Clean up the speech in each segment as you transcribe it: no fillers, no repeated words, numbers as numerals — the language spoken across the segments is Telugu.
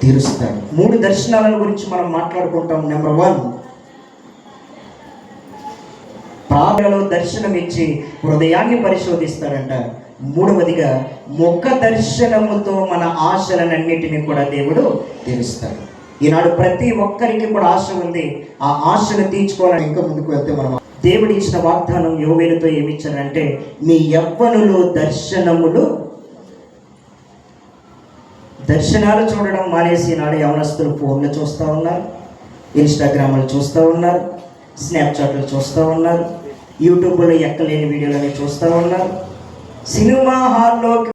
తీరుస్తాడు. 3 దర్శనాల గురించి మనం మాట్లాడుకుంటాం. నెంబర్ 1, ప్రార్థనలో దర్శనం ఇచ్చి హృదయాన్ని పరిశోధిస్తాడంట. 3వదిగా ముఖ దర్శనముతో మన ఆశలన్నిటిని కూడా దేవుడు తీరుస్తాడు. ఈనాడు ప్రతి ఒక్కరికి కూడా ఆశ ఉంది. ఆ ఆశను తీర్చుకోవాలని ఇంకా ముందుకు వెళ్తే మనం దేవుడు ఇచ్చిన వాగ్దానం యోవేలుతో ఏమిచ్చారంటే, మీ యవ్వనులు దర్శనాలు చూడడం మానేసి నాడు యవనస్తులు ఫోన్లు చూస్తూ ఉన్నారు, ఇన్స్టాగ్రామ్లు చూస్తూ ఉన్నారు, స్నాప్చాట్లు చూస్తూ ఉన్నారు, యూట్యూబ్లో ఎక్కలేని వీడియోలని చూస్తూ ఉన్నారు. సినిమా హాల్లోకి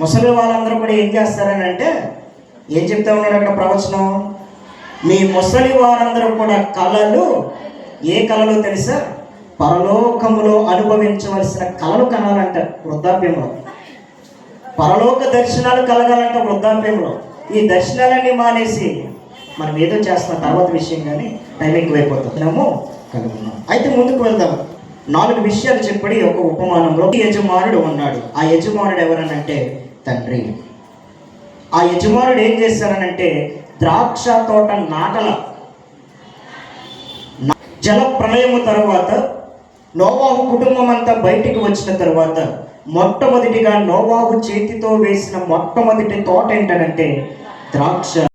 ముసలి వాళ్ళందరూ కూడా ఏం చేస్తారని అంటే, ఏం చెప్తా ఉన్నాడు అక్కడ ప్రవచనం, మీ ముసలి వారందరూ కూడా కళలు, ఏ కళలు తెలుసా, పరలోకములో అనుభవించవలసిన కళలు కనాలంట వృద్ధాప్యంలో. పరలోక దర్శనాలు కలగాలంట వృద్ధాప్యంలో. ఈ దర్శనాలన్నీ మానేసి మనం ఏదో చేస్తున్న తర్వాత విషయం, కానీ టైం ఎక్కువైపోతున్నాము కలుగున్నాం. అయితే ముందుకు వెళ్దాం. 4 విషయాలు చెప్పి ఒక ఉపమానంలో యజమానుడు ఉన్నాడు. ఆ యజమానుడు ఎవరనంటే తండ్రి. ఆ యజమానుడు ఏం చేశారనంటే, ద్రాక్ష తోట నాటల. జల ప్రళయము తర్వాత నోవాహు కుటుంబం అంతా బయటికి వచ్చిన తర్వాత మొట్టమొదటిగా నోవాహు చేతితో వేసిన మొట్టమొదటి తోట ఏంటనంటే ద్రాక్ష